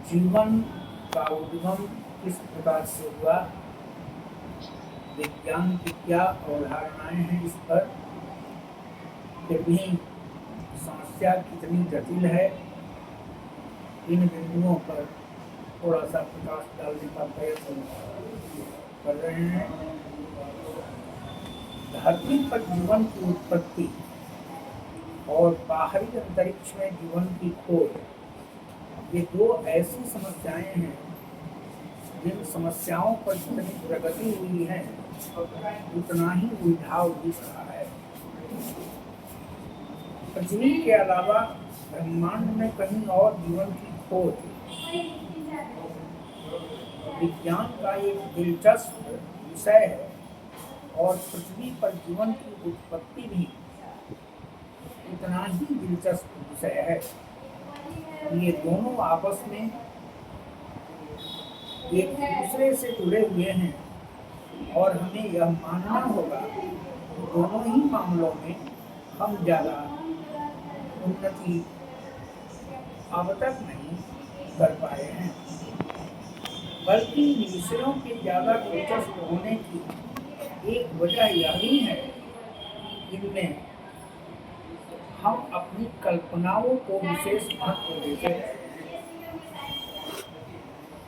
जीवन का उद्गम किस प्रकार से हुआ, विज्ञान की क्या अवधारणाएं हैं इस पर, फिर भी समस्या कितनी जटिल है, इन बिंदुओं पर थोड़ा सा प्रकाश डालने का प्रयत्न कर रहे हैं। धरती पर जीवन की उत्पत्ति और बाहरी अंतरिक्ष में जीवन की खोज, ये दो ऐसी समस्याएं हैं जिन समस्याओं पर जितनी प्रगति हुई है उतना ही उलझाव दिख रहा है। पृथ्वी के अलावा ब्रह्मांड में कहीं और जीवन की खोज विज्ञान का एक दिलचस्प विषय है और पृथ्वी पर जीवन की उत्पत्ति भी उतना ही दिलचस्प विषय है। ये दोनों आपस में एक दूसरे से जुड़े हुए हैं और हमें यह मानना होगा कि दोनों ही मामलों में हम ज़्यादा उन्नति अब तक नहीं कर पाए हैं, बल्कि विषयों के ज़्यादा दिलचस्प होने की एक वजह यह भी है इनमें हम अपनी कल्पनाओं को विशेष महत्व देते हैं,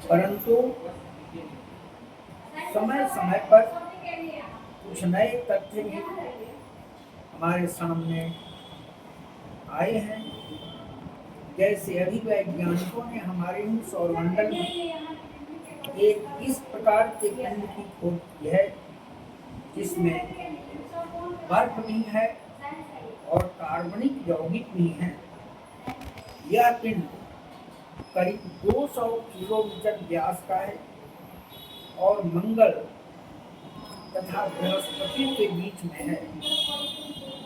परंतु समय समय पर कुछ नए तथ्य भी हमारे सामने आए हैं। जैसे अभी वैज्ञानिकों ने हमारे ही सौरमंडल में एक इस प्रकार के पिंड की खोज की है जिसमें बर्फ भी है और कार्बनिक यौगिक भी हैं। यह पिंड करीब 200 किलोमीटर व्यास का है और मंगल तथा बृहस्पति के बीच में है।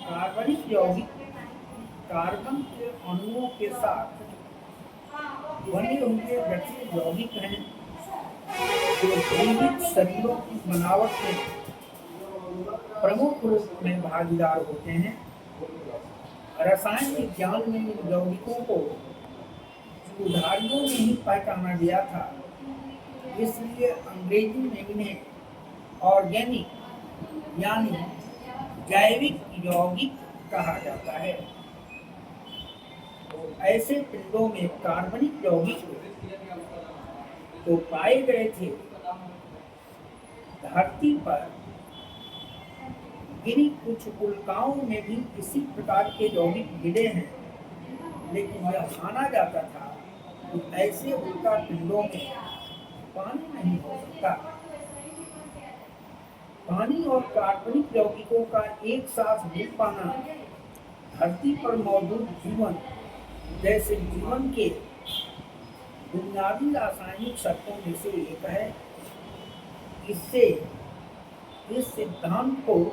कार्बनिक यौगिक कार्बन के अणुओं के साथ बने हुए जटिल यौगिक हैं जो जीवित शरीरों की बनावट में प्रमुख रूप में भागीदार होते हैं। रसायन विज्ञान में इन यौगिकों को उदाहरणों में ही पहचाना गया था, इसलिए अंग्रेजी में इन्हें ऑर्गेनिक यानी जैविक यौगिक कहा जाता है। तो ऐसे पिंडों में कार्बनिक यौगिक तो पाए गए थे। धरती पर गिरी कुछ उल्काओं में भी इसी प्रकार के यौगिक मिले हैं, लेकिन यह माना जाता था कि ऐसे उल्का पिंडों में पानी नहीं हो सकता। पानी और कार्बनिक यौगिकों का एक साथ मिल पाना धरती पर मौजूद जीवन जैसे जीवन के बुनियादी रासायनिक शर्तों में से एक है। इससे इस सिद्धांत को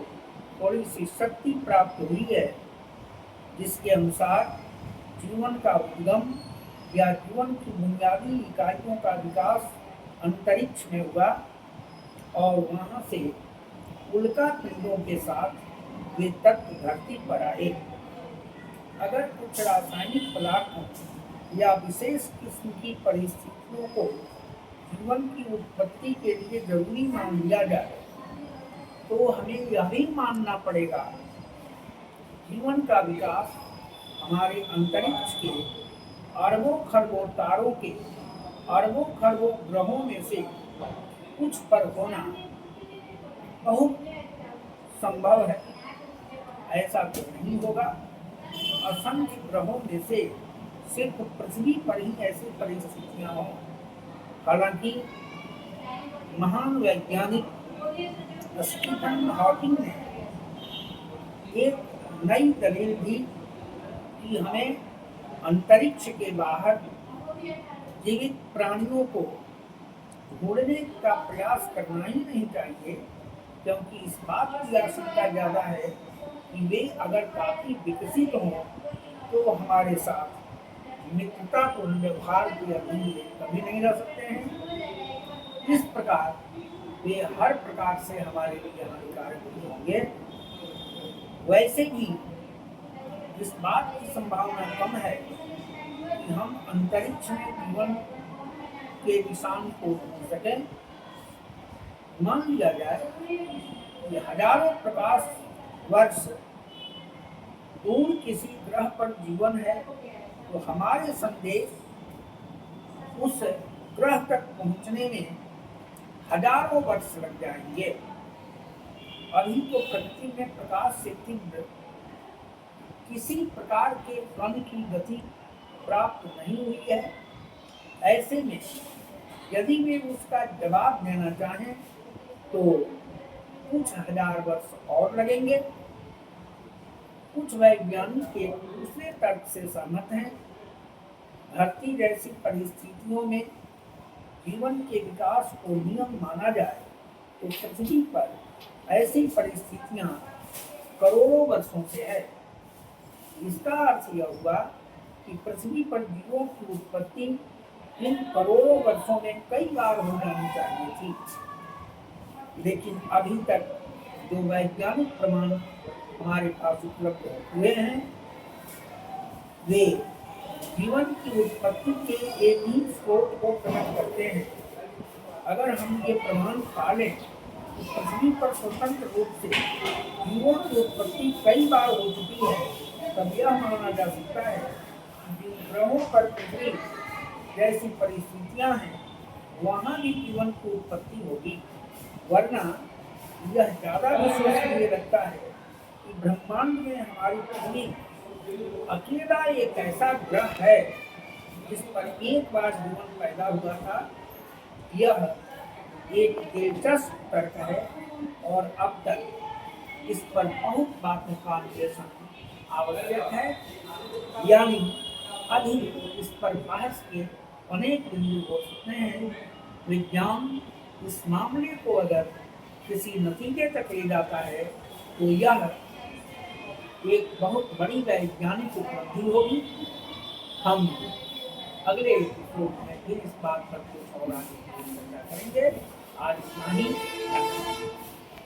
थोड़ी सी शक्ति प्राप्त हुई है, जिसके अनुसार जीवन का उद्गम या जीवन की बुनियादी इकाइयों का विकास अंतरिक्ष में हुआ और वहां से उल्का पिंडों के साथ वे तत्व धरती पर आए। अगर कुछ रासायनिक पदार्थों या विशेष किस्म की परिस्थितियों को जीवन की उत्पत्ति के लिए जरूरी मान लिया जाए तो हमें यह भी मानना पड़ेगा जीवन का विकास हमारे अंतरिक्ष के अरबों खरबों तारों के अरबों खरबों ग्रहों में से कुछ पर होना बहुत संभव है। ऐसा तो नहीं होगा। असंख्य ग्रहों में से सिर्फ पृथ्वी पर ही ऐसी परिस्थितियां हों। हालांकि महान वैज्ञानिक स्टीफन हॉकिंग ने एक नई दलील दी कि हमें अंतरिक्ष के बाहर जीवित प्राणियों को ढूंढने का प्रयास करना ही नहीं चाहिए, क्योंकि इस बात की आवश्यकता ज़्यादा है कि वे अगर काफ़ी विकसित हों तो हमारे साथ मित्रतापूर्ण व्यवहार के अधीन कभी नहीं रह सकते हैं। इस प्रकार वे हर प्रकार से हमारे लिए हानिकारक नहीं होंगे। वैसे भी इस बात की संभावना कम है कि हम अंतरिक्ष में जीवन के निशान को ढूंढ सकें। मान लिया जाए कि हजारों प्रकाश वर्ष दूर किसी ग्रह पर जीवन है, तो हमारे संदेश उस ग्रह तक पहुंचने में हजारों वर्ष लग जाएंगे। अभी तो प्रकृति में प्रकाश से तीव्र किसी प्रकार के कण की गति प्राप्त नहीं हुई है। ऐसे में यदि वे उसका जवाब देना चाहें तो कुछ हजार वर्ष और लगेंगे। कुछ वैज्ञानिक एक दूसरे तर्क से सहमत हैं। धरती जैसी परिस्थितियों में जीवन के विकास को नियम माना जाए तो पृथ्वी पर ऐसी परिस्थितियां करोड़ों वर्षों से है। इसका अर्थ यह हुआ कि पृथ्वी पर जीवों की उत्पत्ति इन करोड़ों वर्षों में कई बार हो जानी चाहिए थी, लेकिन अभी तक जो वैज्ञानिक प्रमाण हमारे पास उपलब्ध हुए हैं वे जीवन की उत्पत्ति के एक ही स्रोत को प्रकट करते हैं। अगर हम ये प्रमाण पा लें तो पृथ्वी पर स्वतंत्र रूप से जीवों की उत्पत्ति कई बार हो चुकी है, तब यह माना जा सकता है कि जिन ग्रहों पर पृथ्वी जैसी परिस्थितियां हैं वहां भी जीवन की उत्पत्ति होगी। वरना यह ज्यादा विश्वसनीय लगता है कि ब्रह्मांड में हमारी पृथ्वी अकेला एक ऐसा ग्रह है जिस पर एक बार जीवन पैदा हुआ था। यह एक दिलचस्प तर्क है और अब तक इस पर बहुत बातों का अन्वेषण आवश्यक है, यानी अभी इस पर बहस के अनेक बिंदु हो सकते हैं। विज्ञान इस मामले को अगर किसी नतीजे तक ले जाता है तो यह एक बहुत बड़ी वैज्ञानिक उपलब्धि होगी। हम अगले एपिसोड में फिर इस बात पर कुछ और आगे चर्चा करेंगे। आज इतना ही।